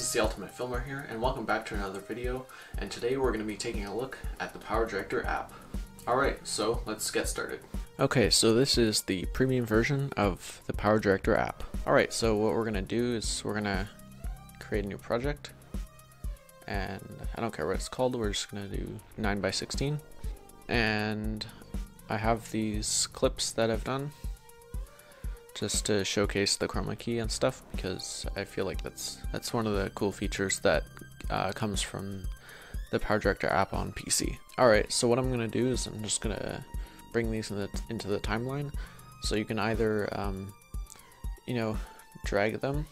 is the Ultimate Filmer here, and welcome back to another video. And today we're going to be taking a look at the PowerDirector app. Alright, so let's get started. Okay, so this is the premium version of the PowerDirector app. Alright, so what we're going to do is we're going to create a new project. And I don't care what it's called, we're just going to do 9x16. And I have these clips that I've done just to showcase the chroma key and stuff, because I feel like that's one of the cool features that comes from the PowerDirector app on PC. Alright, so what I'm going to do is I'm just going to bring these into the timeline, so you can either drag them,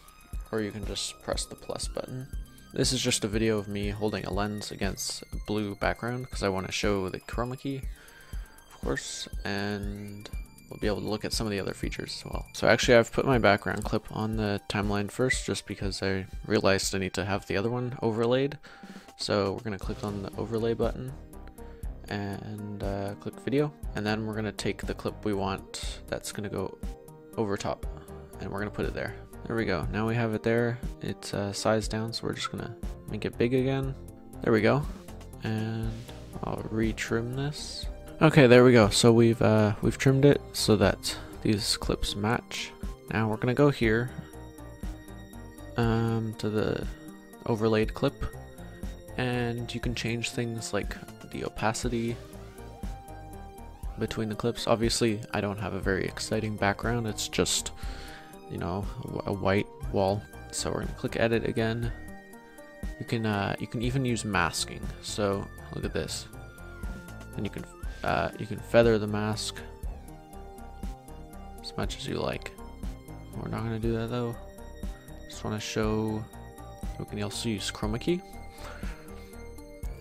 or you can just press the plus button. This is just a video of me holding a lens against a blue background because I want to show the chroma key, of course, and we'll be able to look at some of the other features as well. So actually I've put my background clip on the timeline first just because I realized I need to have the other one overlaid. So we're going to click on the overlay button and click video, and then we're going to take the clip we want that's going to go over top and we're going to put it there. There we go. Now we have it there. It's sized down, so we're just going to make it big again. There we go. And I'll retrim this. Okay, there we go. So we've trimmed it so that these clips match. Now we're gonna go here to the overlaid clip, and you can change things like the opacity between the clips. Obviously, I don't have a very exciting background. It's just, a white wall. So we're gonna click edit again. You can even use masking. So look at this, and you can feather the mask as much as you like. We're not going to do that though. Just want to show we can also use chroma key.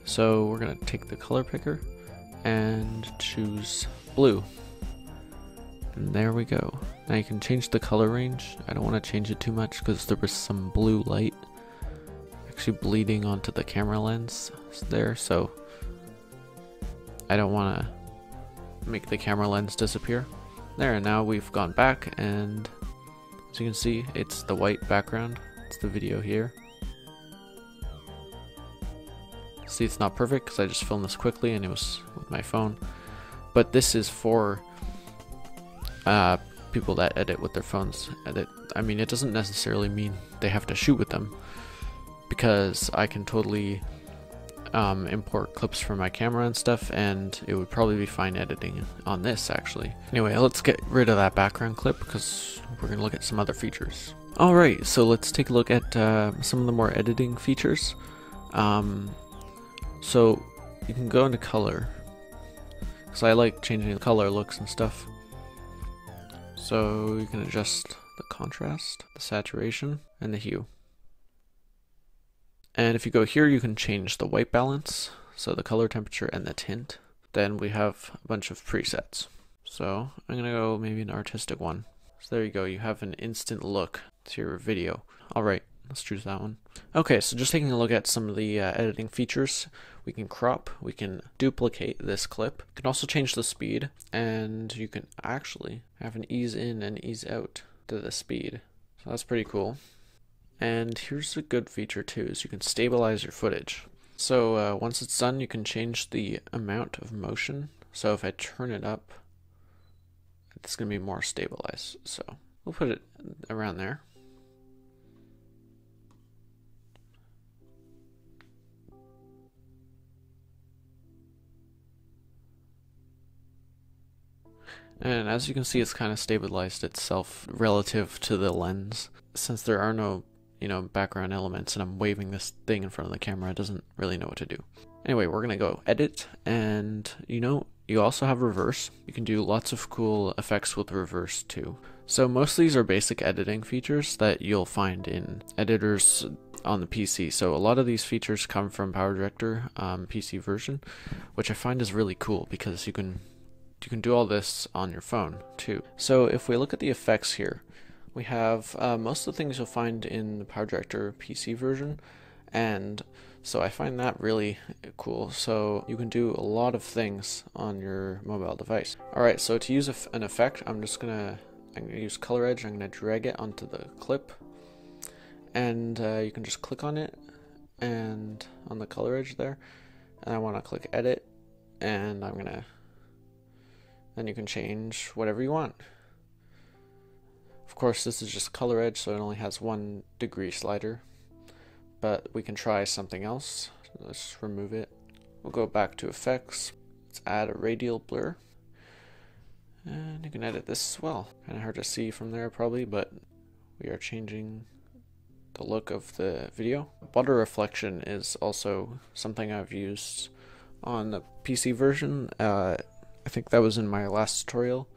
So we're going to take the color picker and choose blue. And there we go. Now you can change the color range. I don't want to change it too much because there was some blue light actually bleeding onto the camera lens there, so I don't want to make the camera lens disappear. There, and now we've gone back, and as you can see, it's the white background. It's the video here. See, it's not perfect because I just filmed this quickly and it was with my phone. But this is for people that edit with their phones. I mean, it doesn't necessarily mean they have to shoot with them, because I can totally import clips from my camera and stuff, and it would probably be fine editing on this actually. Anyway, let's get rid of that background clip because we're gonna look at some other features. Alright, so let's take a look at some of the more editing features. So you can go into color, because I like changing the color looks and stuff. So you can adjust the contrast, the saturation, and the hue. And if you go here, you can change the white balance, so the color temperature and the tint. Then we have a bunch of presets. So I'm gonna go maybe an artistic one. So there you go, you have an instant look to your video. Alright, let's choose that one. Okay, so just taking a look at some of the editing features. We can crop, we can duplicate this clip. You can also change the speed, and you can actually have an ease in and ease out to the speed. So that's pretty cool. And here's a good feature too, is you can stabilize your footage. So once it's done, you can change the amount of motion. So if I turn it up, it's going to be more stabilized. So we'll put it around there. And as you can see, it's kind of stabilized itself relative to the lens. Since there are no background elements and I'm waving this thing in front of the camera, it doesn't really know what to do. Anyway, we're gonna go edit, and you also have reverse. You can do lots of cool effects with reverse too. So most of these are basic editing features that you'll find in editors on the PC. So a lot of these features come from PowerDirector PC version, which I find is really cool because you can do all this on your phone too. So if we look at the effects here, we have most of the things you'll find in the PowerDirector PC version, and so I find that really cool. So you can do a lot of things on your mobile device. Alright, so to use an effect, I'm gonna use color edge. I'm gonna drag it onto the clip, and you can just click on it and on the color edge there, and I want to click edit, and then you can change whatever you want. Of course, this is just color edge, so it only has 1 degree slider, but we can try something else. Let's remove it. We'll go back to effects. Let's add a radial blur, and you can edit this as well. Kind of hard to see from there probably, but we are changing the look of the video. Water reflection is also something I've used on the PC version. I think that was in my last tutorial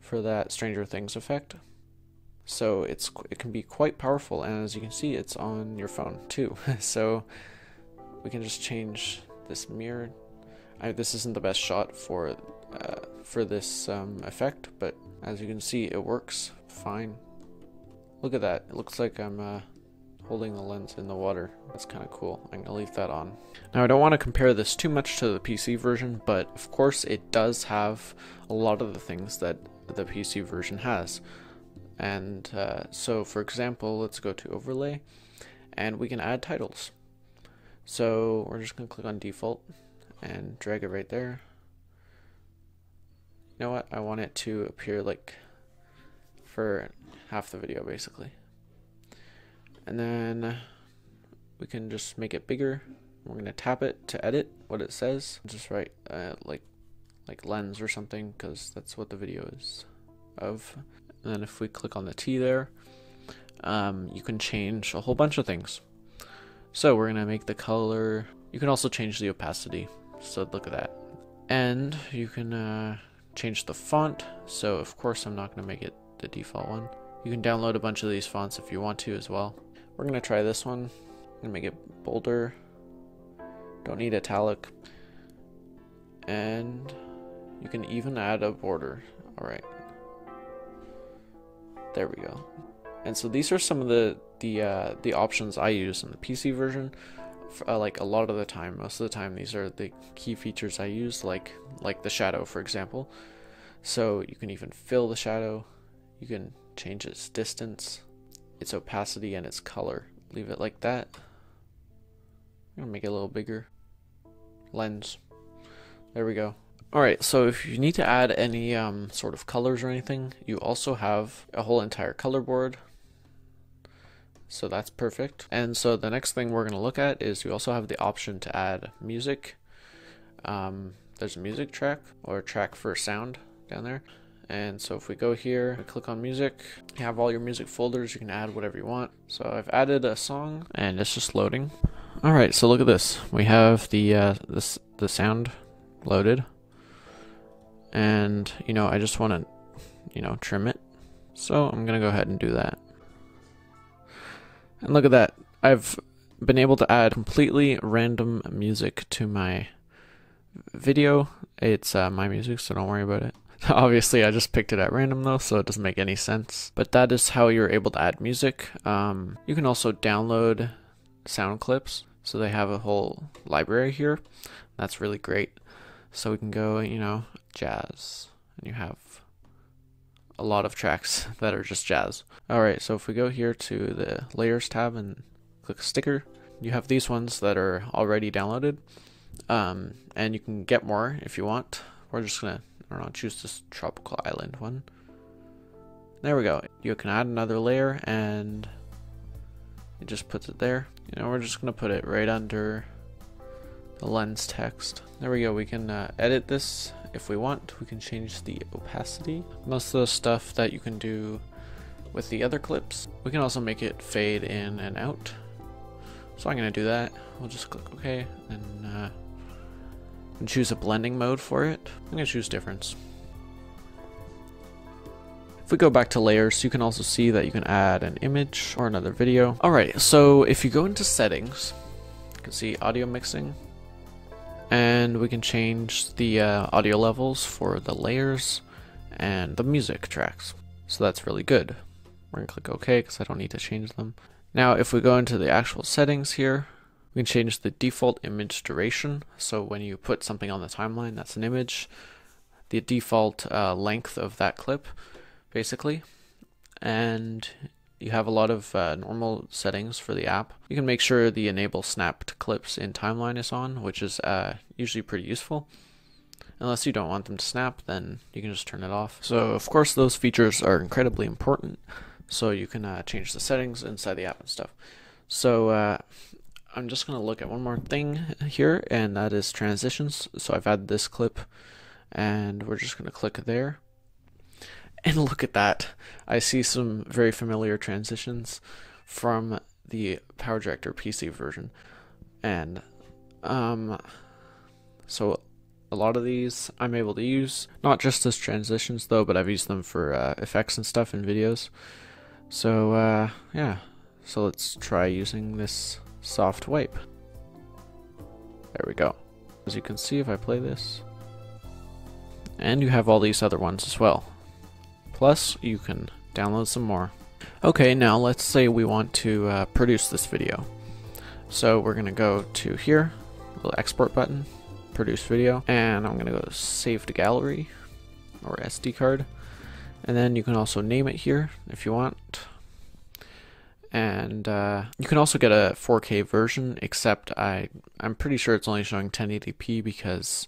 for that Stranger Things effect. So it can be quite powerful, and as you can see, it's on your phone too. So we can just change this mirror. This isn't the best shot for this effect, but as you can see, it works fine. Look at that. It looks like I'm holding the lens in the water. That's kind of cool. I'm gonna leave that on. Now, I don't want to compare this too much to the PC version, but of course it does have a lot of the things that the PC version has. And so for example, let's go to overlay, and we can add titles. So we're just gonna click on default and drag it right there. You know what? I want it to appear like for half the video basically. And then we can just make it bigger. We're gonna tap it to edit what it says. Just write like lens or something, because that's what the video is of. And then if we click on the T there, you can change a whole bunch of things. So we're gonna make the color. You can also change the opacity. So look at that. And you can change the font. So of course I'm not gonna make it the default one. You can download a bunch of these fonts if you want to as well. We're gonna try this one. I'm gonna make it bolder. Don't need italic. And you can even add a border. All right. There we go. And so these are some of the options I use in the PC version. Like a lot of the time, most of the time, these are the key features I use, like the shadow, for example. So you can even fill the shadow. You can change its distance, its opacity, and its color. Leave it like that. I'm gonna make it a little bigger. Lens. There we go. Alright, so if you need to add any sort of colors or anything, you also have a whole entire color board. So that's perfect. And so the next thing we're going to look at is you also have the option to add music. There's a music track or a track for sound down there. And so if we go here and click on music, you have all your music folders. You can add whatever you want. So I've added a song and it's just loading. Alright, so look at this. We have the sound loaded. And, you know, I just want to, you know, trim it. So I'm going to go ahead and do that. And look at that. I've been able to add completely random music to my video. It's my music, so don't worry about it. Obviously, I just picked it at random though, so it doesn't make any sense. But that is how you're able to add music. You can also download sound clips. So they have a whole library here. That's really great. So we can go, you know, jazz, and you have a lot of tracks that are just jazz. Alright, so if we go here to the layers tab and click sticker, you have these ones that are already downloaded, and you can get more if you want. We're just gonna, I don't know, choose this tropical island one. There we go. You can add another layer and it just puts it there. You know, we're just gonna put it right under the lens text. There we go. We can edit this if we want. We can change the opacity. Most of the stuff that you can do with the other clips. We can also make it fade in and out. So I'm gonna do that. We'll just click OK and choose a blending mode for it. I'm gonna choose difference. If we go back to layers, you can also see that you can add an image or another video. Alright, so if you go into settings, you can see audio mixing. And we can change the audio levels for the layers and the music tracks. So that's really good. We're gonna click OK because I don't need to change them. Now if we go into the actual settings here, we can change the default image duration. So when you put something on the timeline, that's an image. The default length of that clip, basically. And you have a lot of normal settings for the app. You can make sure the enable snapped clips in timeline is on, which is usually pretty useful. Unless you don't want them to snap, then you can just turn it off. So of course those features are incredibly important, so you can change the settings inside the app and stuff. So I'm just going to look at one more thing here, and that is transitions. So I've added this clip, and we're just going to click there. And look at that. I see some very familiar transitions from the PowerDirector PC version. And so a lot of these I'm able to use, not just as transitions though, but I've used them for effects and stuff in videos. So yeah, so let's try using this soft wipe. There we go. As you can see, if I play this, and you have all these other ones as well. Plus, you can download some more. Okay, now let's say we want to produce this video. So we're going to go to here, little export button, produce video, and I'm going to go to save to gallery or SD card. And then you can also name it here if you want. And you can also get a 4K version, except I'm pretty sure it's only showing 1080p because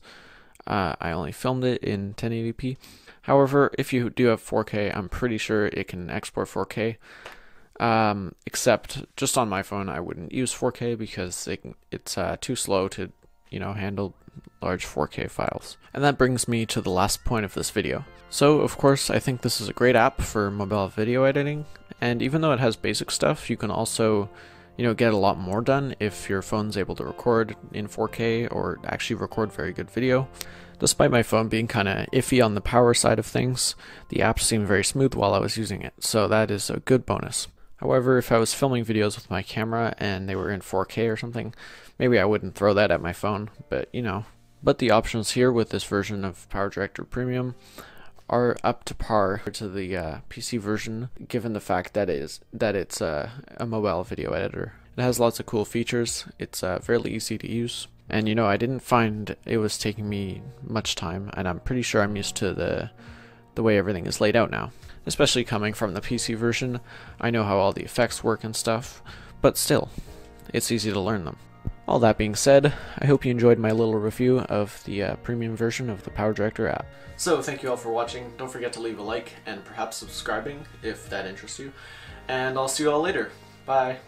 I only filmed it in 1080p. However, if you do have 4K, I'm pretty sure it can export 4K. Except just on my phone, I wouldn't use 4K because it's too slow to, handle large 4K files. And that brings me to the last point of this video. So, of course, I think this is a great app for mobile video editing. And even though it has basic stuff, you can also, get a lot more done if your phone's able to record in 4K or actually record very good video. Despite my phone being kind of iffy on the power side of things, the app seemed very smooth while I was using it, so that is a good bonus. However, if I was filming videos with my camera and they were in 4K or something, maybe I wouldn't throw that at my phone, but But the options here with this version of PowerDirector Premium are up to par to the PC version, given the fact that it's a mobile video editor. It has lots of cool features, it's fairly easy to use. And I didn't find it was taking me much time, and I'm pretty sure I'm used to the way everything is laid out now. Especially coming from the PC version, I know how all the effects work and stuff, but still, it's easy to learn them. All that being said, I hope you enjoyed my little review of the premium version of the PowerDirector app. So thank you all for watching, don't forget to leave a like and perhaps subscribing if that interests you, and I'll see you all later. Bye!